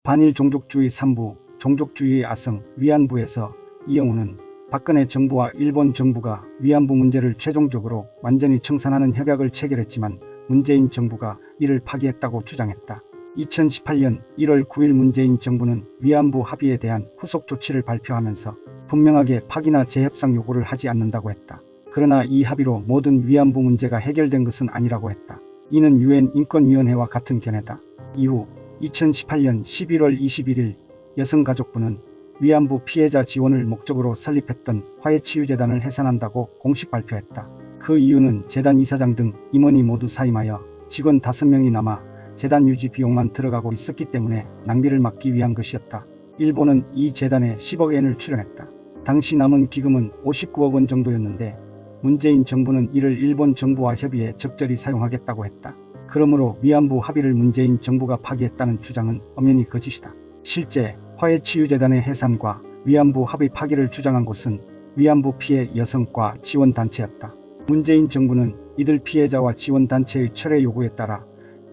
반일 종족주의 3부, 종족주의의 아성, 위안부에서 이영우는 박근혜 정부와 일본 정부가 위안부 문제를 최종적으로 완전히 청산하는 협약을 체결했지만 문재인 정부가 이를 파기했다고 주장했다. 2018년 1월 9일 문재인 정부는 위안부 합의에 대한 후속 조치를 발표하면서 분명하게 파기나 재협상 요구를 하지 않는다고 했다. 그러나 이 합의로 모든 위안부 문제가 해결된 것은 아니라고 했다. 이는 유엔 인권위원회와 같은 견해다. 이후 2018년 11월 21일 여성가족부는 위안부 피해자 지원을 목적으로 설립했던 화해치유재단을 해산한다고 공식 발표했다. 그 이유는 재단 이사장 등 임원이 모두 사임하여 직원 5명이 남아 재단 유지 비용만 들어가고 있었기 때문에 낭비를 막기 위한 것이었다. 일본은 이 재단에 10억 엔을 출연했다. 당시 남은 기금은 59억 원 정도였는데 문재인 정부는 이를 일본 정부와 협의해 적절히 사용하겠다고 했다. 그러므로 위안부 합의를 문재인 정부가 파기했다는 주장은 엄연히 거짓이다. 실제 화해치유재단의 해산과 위안부 합의 파기를 주장한 곳은 위안부 피해 여성과 지원단체였다. 문재인 정부는 이들 피해자와 지원단체의 철회 요구에 따라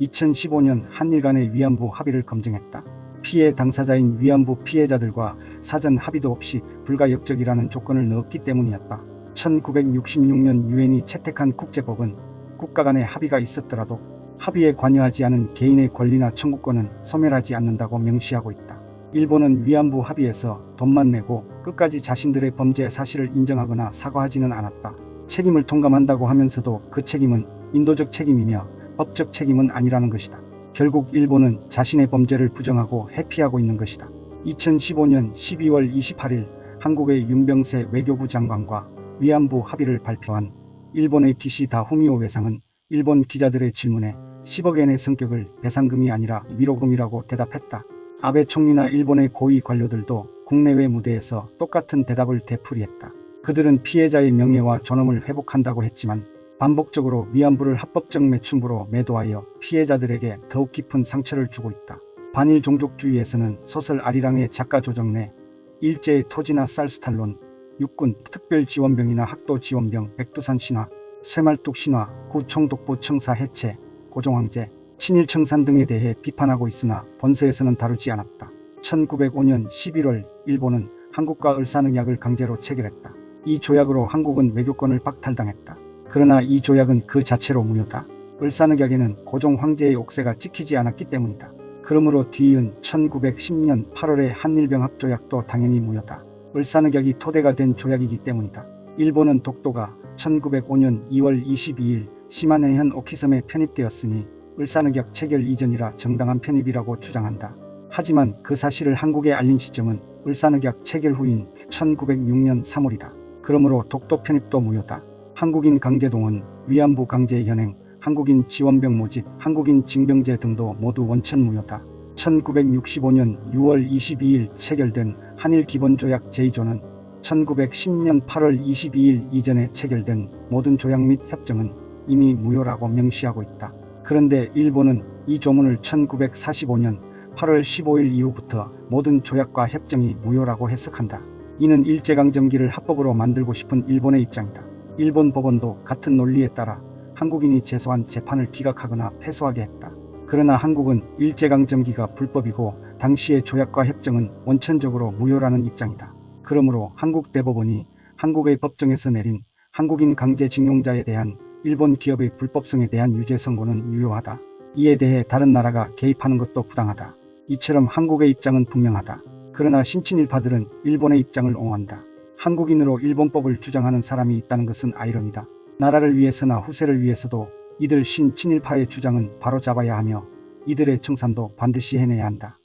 2015년 한일 간의 위안부 합의를 검증했다. 피해 당사자인 위안부 피해자들과 사전 합의도 없이 불가역적이라는 조건을 넣었기 때문이었다. 1966년 유엔이 채택한 국제법은 국가 간의 합의가 있었더라도 합의에 관여하지 않은 개인의 권리나 청구권은 소멸하지 않는다고 명시하고 있다. 일본은 위안부 합의에서 돈만 내고 끝까지 자신들의 범죄 사실을 인정하거나 사과하지는 않았다. 책임을 통감한다고 하면서도 그 책임은 인도적 책임이며 법적 책임은 아니라는 것이다. 결국 일본은 자신의 범죄를 부정하고 회피하고 있는 것이다. 2015년 12월 28일 한국의 윤병세 외교부 장관과 위안부 합의를 발표한 일본의 기시다 후미오 외상은 일본 기자들의 질문에 10억 엔의 성격을 배상금이 아니라 위로금이라고 대답했다. 아베 총리나 일본의 고위 관료들도 국내외 무대에서 똑같은 대답을 되풀이했다. 그들은 피해자의 명예와 존엄을 회복한다고 했지만 반복적으로 위안부를 합법적 매춘부로 매도하여 피해자들에게 더욱 깊은 상처를 주고 있다. 반일 종족주의에서는 소설 아리랑의 작가 조정래, 일제의 토지나 쌀수탈론, 육군 특별지원병이나 학도지원병, 백두산 신화, 쇠말뚝 신화, 구총독부 청사 해체, 고종황제, 친일청산 등에 대해 비판하고 있으나 본서에서는 다루지 않았다. 1905년 11월 일본은 한국과 을사늑약을 강제로 체결했다. 이 조약으로 한국은 외교권을 박탈당했다. 그러나 이 조약은 그 자체로 무효다. 을사늑약에는 고종 황제의 옥새가 찍히지 않았기 때문이다. 그러므로 뒤이은 1910년 8월의 한일병합조약도 당연히 무효다. 을사늑약이 토대가 된 조약이기 때문이다. 일본은 독도가 1905년 2월 22일 시마네현 오키섬에 편입되었으니 을사늑약 체결 이전이라 정당한 편입이라고 주장한다. 하지만 그 사실을 한국에 알린 시점은 을사늑약 체결 후인 1906년 3월이다. 그러므로 독도 편입도 무효다. 한국인 강제동원, 위안부 강제 현행, 한국인 지원병 모집, 한국인 징병제 등도 모두 원천 무효다. 1965년 6월 22일 체결된 한일기본조약 제2조는 1910년 8월 22일 이전에 체결된 모든 조약 및 협정은 이미 무효라고 명시하고 있다. 그런데 일본은 이 조문을 1945년 8월 15일 이후부터 모든 조약과 협정이 무효라고 해석한다. 이는 일제강점기를 합법으로 만들고 싶은 일본의 입장이다. 일본 법원도 같은 논리에 따라 한국인이 제소한 재판을 기각하거나 패소하게 했다. 그러나 한국은 일제강점기가 불법이고 당시의 조약과 협정은 원천적으로 무효라는 입장이다. 그러므로 한국 대법원이 한국의 법정에서 내린 한국인 강제징용자에 대한 일본 기업의 불법성에 대한 유죄 선고는 유효하다. 이에 대해 다른 나라가 개입하는 것도 부당하다. 이처럼 한국의 입장은 분명하다. 그러나 신친일파들은 일본의 입장을 옹호한다. 한국인으로 일본법을 주장하는 사람이 있다는 것은 아이러니다. 나라를 위해서나 후세를 위해서도 이들 신친일파의 주장은 바로잡아야 하며 이들의 청산도 반드시 해내야 한다.